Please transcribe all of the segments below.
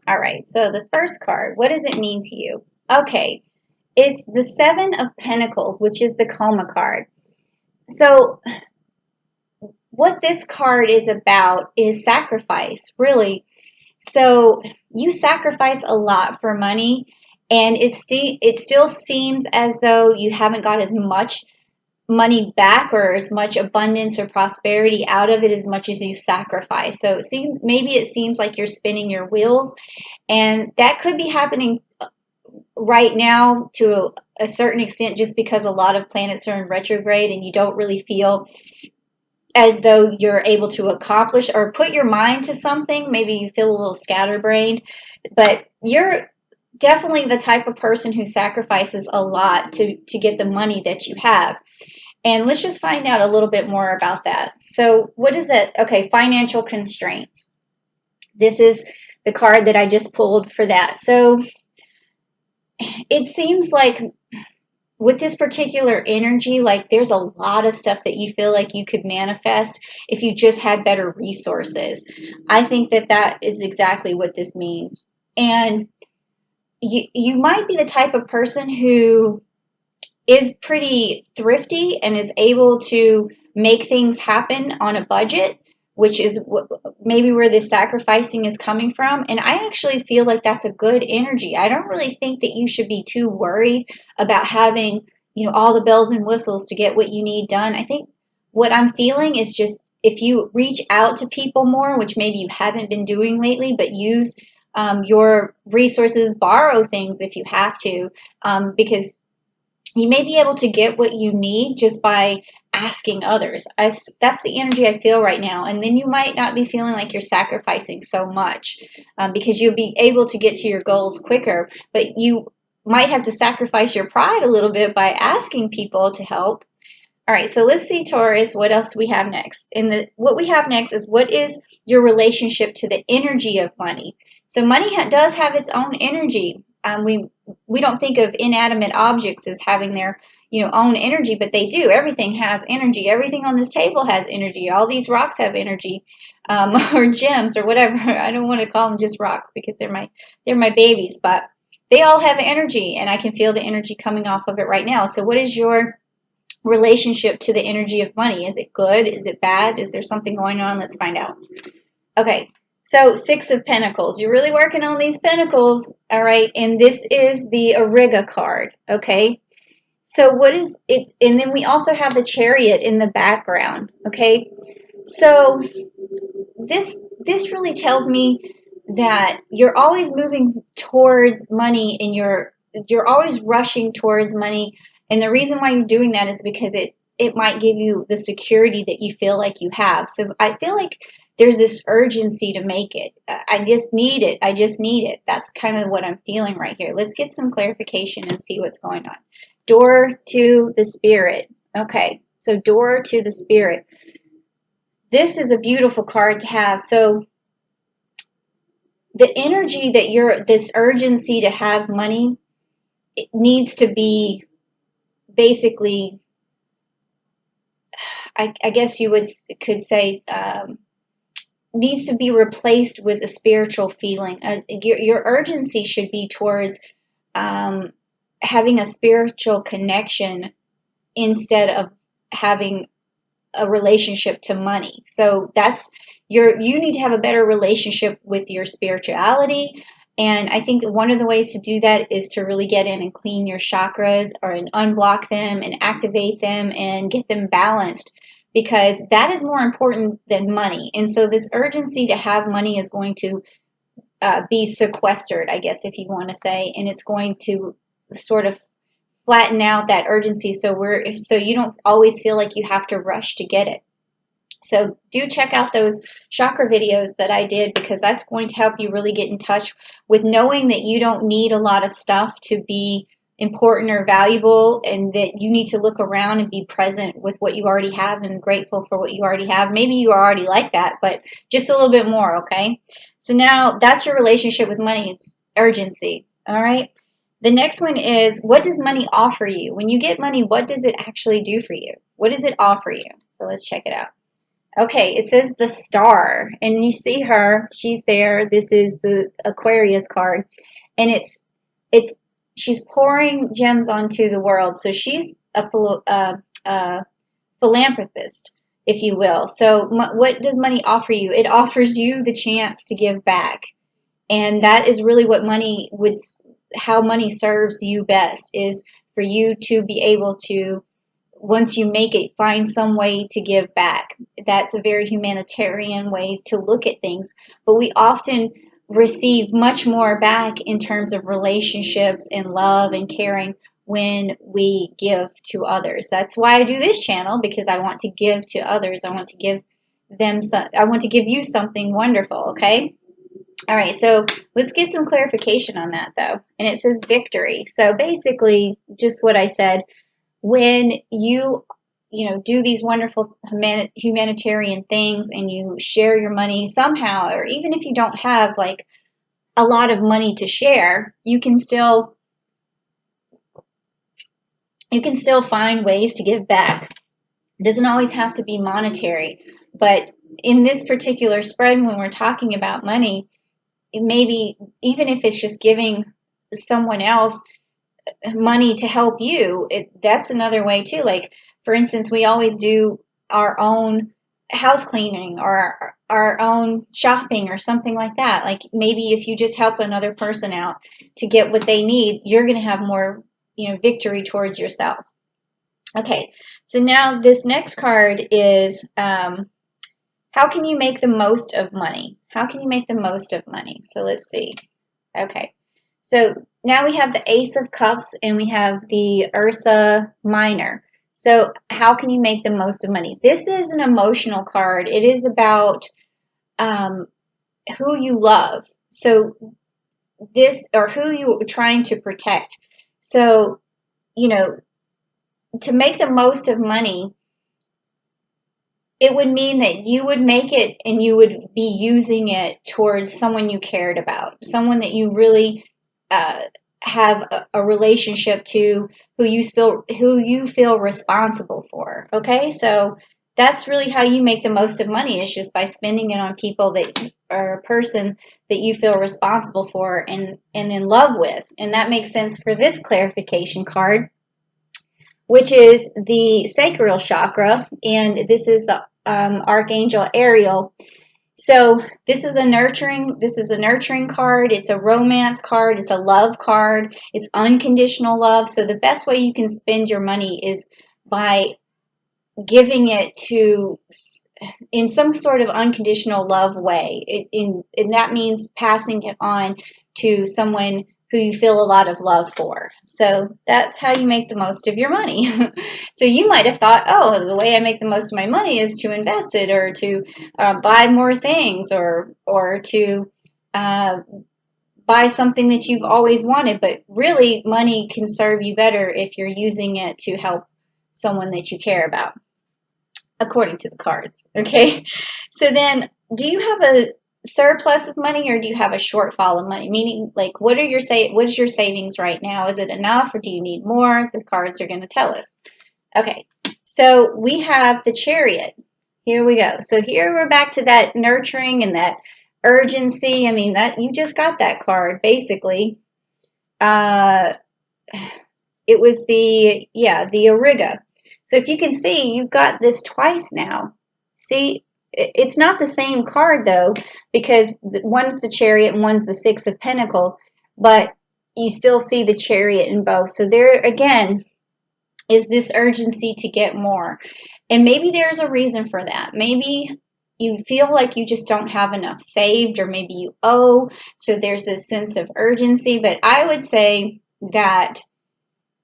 All right, so the first card, what does it mean to you? Okay, it's the Seven of Pentacles, which is the Coma card. So what this card is about is sacrifice, really. So you sacrifice a lot for money, and it still seems as though you haven't got as much money back or as much abundance or prosperity out of it as much as you sacrifice. So it seems like you're spinning your wheels, and that could be happening right now to a certain extent just because a lot of planets are in retrograde and you don't really feel as though you're able to accomplish or put your mind to something. Maybe you feel a little scatterbrained, but you're definitely the type of person who sacrifices a lot to get the money that you have. And let's just find out a little bit more about that. So, what is that? Okay, financial constraints. This is the card that I just pulled for that. So, it seems like with this particular energy, like there's a lot of stuff that you feel like you could manifest if you just had better resources. I think that that is exactly what this means. And you might be the type of person who is pretty thrifty and is able to make things happen on a budget, which is maybe where this sacrificing is coming from. And I actually feel like that's a good energy. I don't really think that you should be too worried about having, all the bells and whistles to get what you need done. I think what I'm feeling is just if you reach out to people more, which maybe you haven't been doing lately, but use your resources, borrow things if you have to, because you may be able to get what you need just by asking others. That's the energy I feel right now. And then you might not be feeling like you're sacrificing so much because you'll be able to get to your goals quicker. But you might have to sacrifice your pride a little bit by asking people to help. All right, so let's see, Taurus, what else we have next. What we have next is what is your relationship to the energy of money? So money does have its own energy. We don't think of inanimate objects as having their own energy, but they do. Everything has energy. Everything on this table has energy. All these rocks have energy, or gems or whatever. I don't want to call them just rocks because they're my babies, but they all have energy, and I can feel the energy coming off of it right now. So what is your relationship to the energy of money? Is it good? Is it bad? Is there something going on? Let's find out. Okay, so Six of Pentacles. You're really working on these pentacles, all right? And this is the Ariga card, okay? So what is it? And then we also have the Chariot in the background, okay? So this really tells me that you're always moving towards money, and you're always rushing towards money. And the reason why you're doing that is because it might give you the security that you feel like you have. So I feel like there's this urgency to make it. I just need it. I just need it. That's kind of what I'm feeling right here. Let's get some clarification and see what's going on. Door to the Spirit. Okay, so door to the Spirit. This is a beautiful card to have. So the energy that this urgency to have money, it needs to be basically, I guess you could say, needs to be replaced with a spiritual feeling. Your urgency should be towards having a spiritual connection instead of having a relationship to money. So you need to have a better relationship with your spirituality. And I think that one of the ways to do that is to really get in and clean your chakras and unblock them and activate them and get them balanced, because that is more important than money. And so this urgency to have money is going to be sequestered, I guess, if you want to say, and it's going to sort of flatten out that urgency so you don't always feel like you have to rush to get it. So do check out those chakra videos that I did, because that's going to help you really get in touch with knowing that you don't need a lot of stuff to be important or valuable, and that you need to look around and be present with what you already have and grateful for what you already have. Maybe you are already like that, but just a little bit more, okay? So now that's your relationship with money. It's urgency, all right? The next one is, what does money offer you? When you get money, what does it actually do for you? What does it offer you? So let's check it out. Okay, it says the star, and you see her. She's there. This is the Aquarius card, and it's she's pouring gems onto the world. So she's a philanthropist, if you will. So what does money offer you? It offers you the chance to give back, and that is really what money would. How money serves you best is for you to be able to, once you make it, find some way to give back. That's a very humanitarian way to look at things. But we often receive much more back in terms of relationships and love and caring when we give to others. That's why I do this channel, because I want to give to others. I want to give them some, I want to give you something wonderful, okay? All right, so let's get some clarification on that though. And it says victory. So basically, just what I said, when you do these wonderful humanitarian things and you share your money somehow, or even if you don't have like a lot of money to share, you can still find ways to give back. It doesn't always have to be monetary, but in this particular spread, when we're talking about money, maybe even if it's just giving someone else money to help you, that's another way too. Like, for instance, we always do our own house cleaning or our own shopping or something like that. Like, maybe if you just help another person out to get what they need, you're going to have more, victory towards yourself. Okay, so now this next card is how can you make the most of money? How can you make the most of money? So let's see. Okay, so now we have the Ace of Cups and we have the Ursa Minor. So how can you make the most of money? This is an emotional card. It is about who you love. So this, or who you're trying to protect. So, to make the most of money, it would mean that you would make it and you would be using it towards someone you cared about, someone that you really have a relationship to, who you feel responsible for. Okay, so that's really how you make the most of money, is just by spending it on people that are a person that you feel responsible for and in love with. And that makes sense for this clarification card, which is the sacral chakra, and this is the Archangel Ariel. So this is a nurturing card. It's a romance card. It's a love card. It's unconditional love. So the best way you can spend your money is by giving it to, in some sort of unconditional love way. And that means passing it on to someone who you feel a lot of love for. So that's how you make the most of your money. So you might have thought, oh, the way I make the most of my money is to invest it, or to buy more things, or to buy something that you've always wanted. But really, money can serve you better if you're using it to help someone that you care about, according to the cards. Okay, so then, do you have a surplus of money, or do you have a shortfall of money? Meaning, like, what is your savings right now? Is it enough, or do you need more? The cards are going to tell us. Okay, so we have the Chariot. Here we go. So here we're back to that nurturing and that urgency. I mean, that you just got that card basically. It was the Auriga. So if you can see, you've got this twice now. See, it's not the same card though, because one's the Chariot and one's the Six of Pentacles, but you still see the Chariot in both. So there again is this urgency to get more. And maybe there's a reason for that. Maybe you feel like you just don't have enough saved, or maybe you owe, so there's this sense of urgency. But I would say that,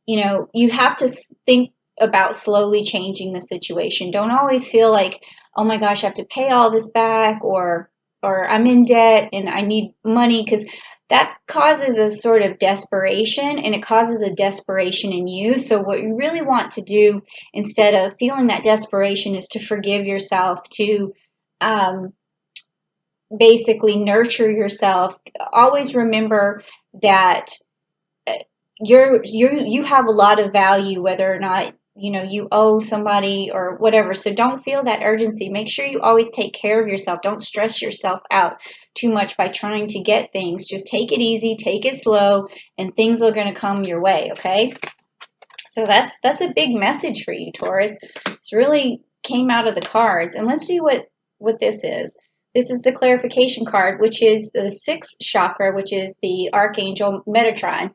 you have to think about slowly changing the situation. Don't always feel like, oh my gosh, I have to pay all this back, or I'm in debt and I need money, because that causes a sort of desperation, and it causes a desperation in you. So what you really want to do, instead of feeling that desperation, is to forgive yourself, to basically nurture yourself. Always remember that you have a lot of value, whether or not you owe somebody or whatever. So don't feel that urgency. Make sure you always take care of yourself. Don't stress yourself out too much by trying to get things. Just take it easy, take it slow, and things are going to come your way, okay? So that's a big message for you, Taurus. It's really came out of the cards. And let's see what this is. This is the clarification card, which is the 6th chakra, which is the Archangel Metatron.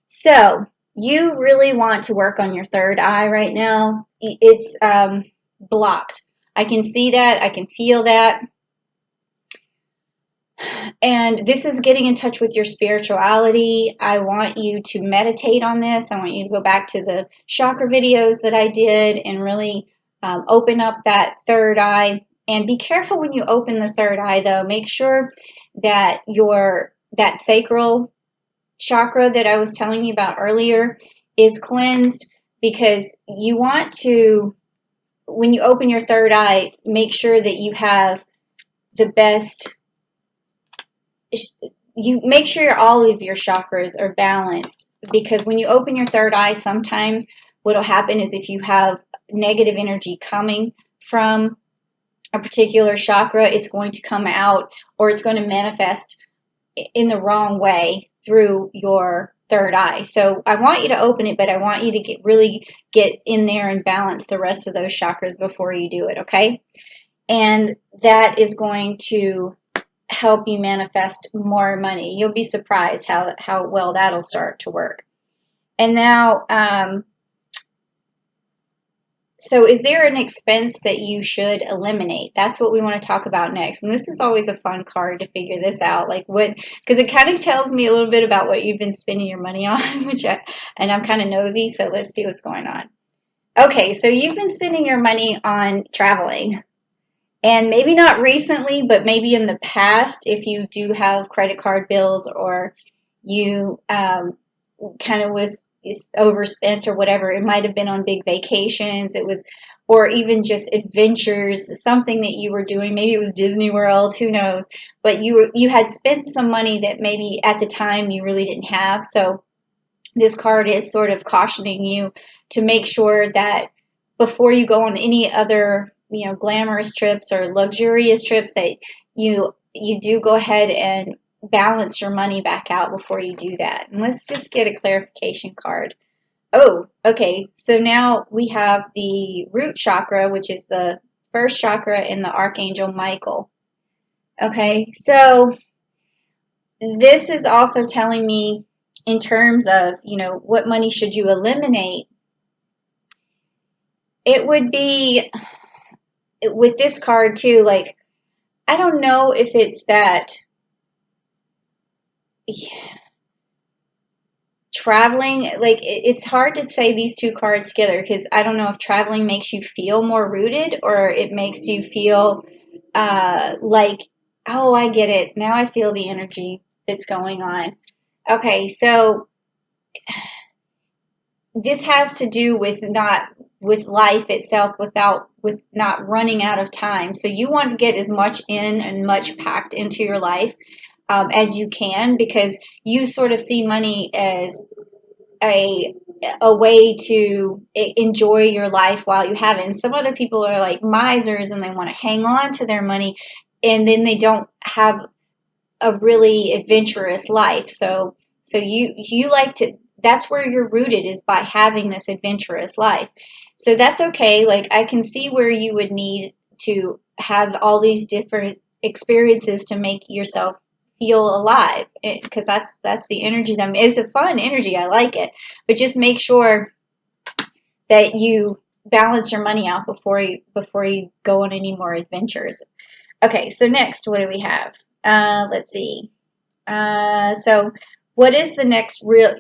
So you really want to work on your third eye right now. It's blocked. I can see that. I can feel that. And this is getting in touch with your spirituality. I want you to meditate on this. I want you to go back to the chakra videos that I did and really open up that third eye. And be careful when you open the third eye, though. Make sure that that sacral chakra that I was telling you about earlier is cleansed, because you want to, when you open your third eye, make sure that you have the best, you make sure all of your chakras are balanced, because when you open your third eye, sometimes what will happen is if you have negative energy coming from a particular chakra, it's going to come out, or it's going to manifest in the wrong way through your third eye. So I want you to open it, but I want you to really get in there and balance the rest of those chakras before you do it, okay? And that is going to help you manifest more money. You'll be surprised how well that'll start to work. And now, so is there an expense that you should eliminate? That's what we want to talk about next. And this is always a fun card to figure this out. Like what, because it kind of tells me a little bit about what you've been spending your money on, and I'm kind of nosy, so let's see what's going on. Okay, so you've been spending your money on traveling. And maybe not recently, but maybe in the past, if you do have credit card bills, or you kind of was overspent or whatever. It might have been on big vacations. It was, or even just adventures, something that you were doing. Maybe it was Disney World, who knows? But you had spent some money that maybe at the time you really didn't have. So this card is sort of cautioning you to make sure that before you go on any other, glamorous trips or luxurious trips, that you do go ahead and balance your money back out before you do that. And let's just get a clarification card. Oh, okay. So now we have the root chakra, which is the first chakra in the Archangel Michael. Okay, so this is also telling me in terms of, what money should you eliminate. It would be, with this card too, like, I don't know if it's that traveling, like, it's hard to say these two cards together, because I don't know if traveling makes you feel more rooted, or it makes you feel like, oh, I get it. Now I feel the energy that's going on. Okay, so this has to do with life itself, with not running out of time. So you want to get as much in and much packed into your life as you can, because you sort of see money as a way to enjoy your life while you have it. And some other people are like misers, and they want to hang on to their money, and then they don't have a really adventurous life. So you like to, that's where you're rooted, is by having this adventurous life. So that's okay. Like, I can see where you would need to have all these different experiences to make yourself feel alive, because that's the energy. That is a fun energy. I like it. But just make sure that you balance your money out before you go on any more adventures. Okay, so next, what do we have? Let's see. So what is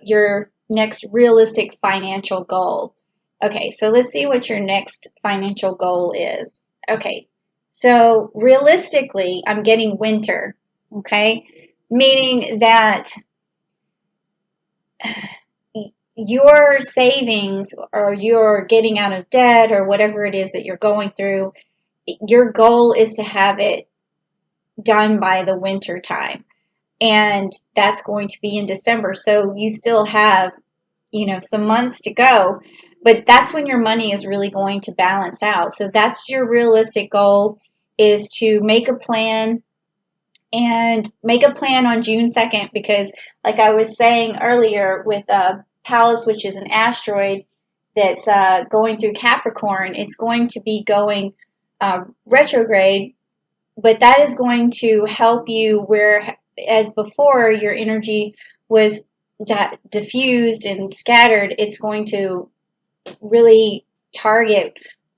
your next realistic financial goal? Okay, so let's see what your next financial goal is. Okay, so realistically, I'm getting winter, okay? Meaning that your savings, or your getting out of debt, or whatever it is that you're going through, your goal is to have it done by the winter time. And that's going to be in December. So you still have, some months to go. but that's when your money is really going to balance out. So that's your realistic goal, is to make a plan, and make a plan on June 2nd, because like I was saying earlier with Pallas, which is an asteroid that's going through Capricorn, it's going to be going retrograde, but that is going to help you, where as before your energy was diffused and scattered. It's going to really target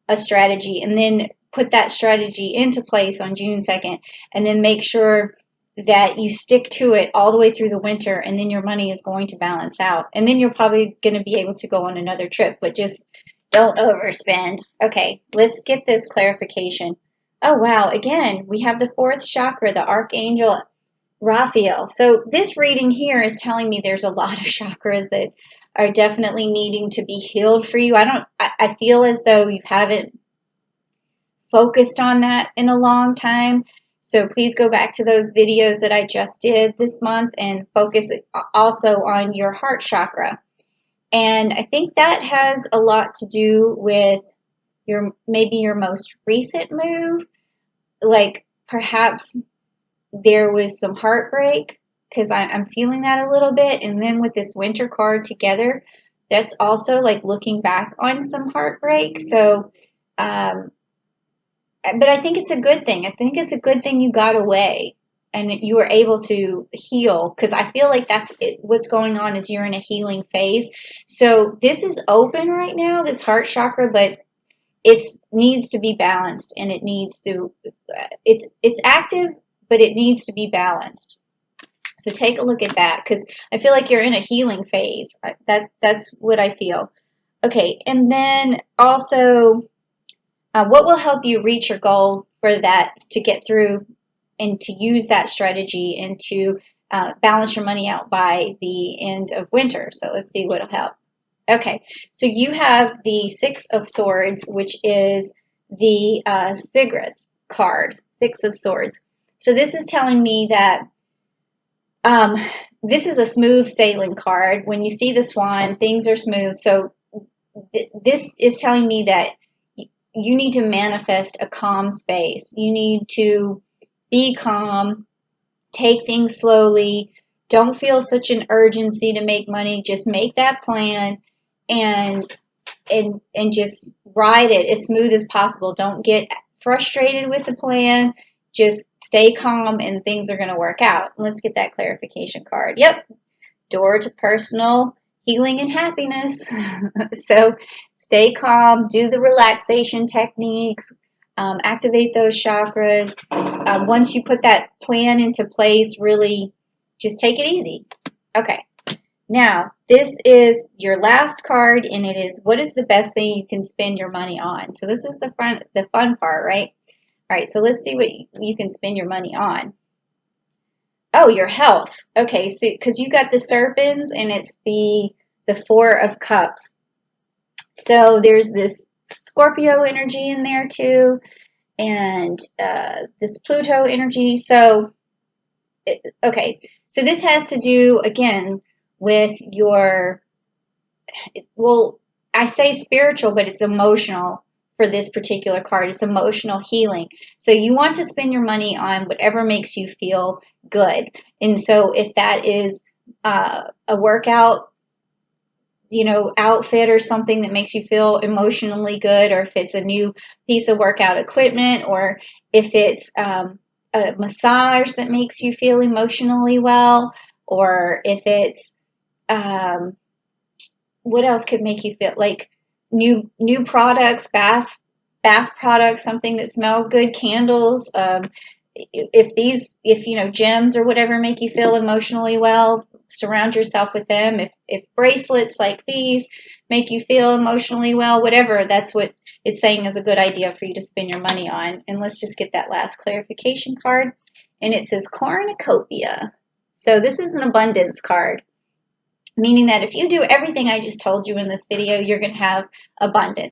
a strategy and then put that strategy into place on June 2nd, and then make sure that you stick to it all the way through the winter, and then your money is going to balance out. And then you're probably going to be able to go on another trip, but just don't overspend. Okay, let's get this clarification. Oh, wow. Again, we have the fourth chakra, the Archangel Raphael. So this reading here is telling me there's a lot of chakras that are definitely needing to be healed for you. I feel as though you haven't focused on that in a long time. So please go back to those videos that I just did this month and focus also on your heart chakra. And I think that has a lot to do with maybe your most recent move. Like perhaps there was some heartbreak, because I'm feeling that a little bit. And then with this winter card together, that's also like looking back on some heartbreak. So, but I think it's a good thing. I think it's a good thing you got away and you were able to heal, because I feel like that's what's going on, is you're in a healing phase. So this is open right now, this heart chakra, but it needs to be balanced, and it needs to, it's active, but it needs to be balanced. So take a look at that, because I feel like you're in a healing phase. That's what I feel. Okay, and then also, what will help you reach your goal for that, to get through and to use that strategy and to balance your money out by the end of winter. So let's see what will help. Okay, so you have the Six of Swords, which is the Sigris card, Six of Swords. So this is telling me that this is a smooth sailing card. When you see the swan, things are smooth. So this is telling me that you need to manifest a calm space. You need to be calm, take things slowly. Don't feel such an urgency to make money. Just make that plan and just ride it as smooth as possible. Don't get frustrated with the plan. Just stay calm and things are going to work out. Let's get that clarification card. Yep. Door to personal healing and happiness. So stay calm, do the relaxation techniques, activate those chakras. Once you put that plan into place, really just take it easy. Okay. Now, this is your last card, and it is, what is the best thing you can spend your money on? So this is the fun part, right? All right, so let's see what you can spend your money on. Oh, your health. Okay, so because you got the serpents, and it's the Four of Cups. So there's this Scorpio energy in there too, and this Pluto energy. So, okay, so this has to do, again, with your, well, I say spiritual, but it's emotional for this particular card. It's emotional healing. So you want to spend your money on whatever makes you feel good. And so if that is a workout, outfit or something that makes you feel emotionally good, or if it's a new piece of workout equipment, or if it's a massage that makes you feel emotionally well, or if it's what else could make you feel like new products, bath products, something that smells good, candles. If gems or whatever make you feel emotionally well, surround yourself with them. If bracelets like these make you feel emotionally well, whatever, that's what it's saying is a good idea for you to spend your money on. And let's just get that last clarification card. And it says cornucopia. So this is an abundance card, meaning that if you do everything I just told you in this video, you're going to have abundance.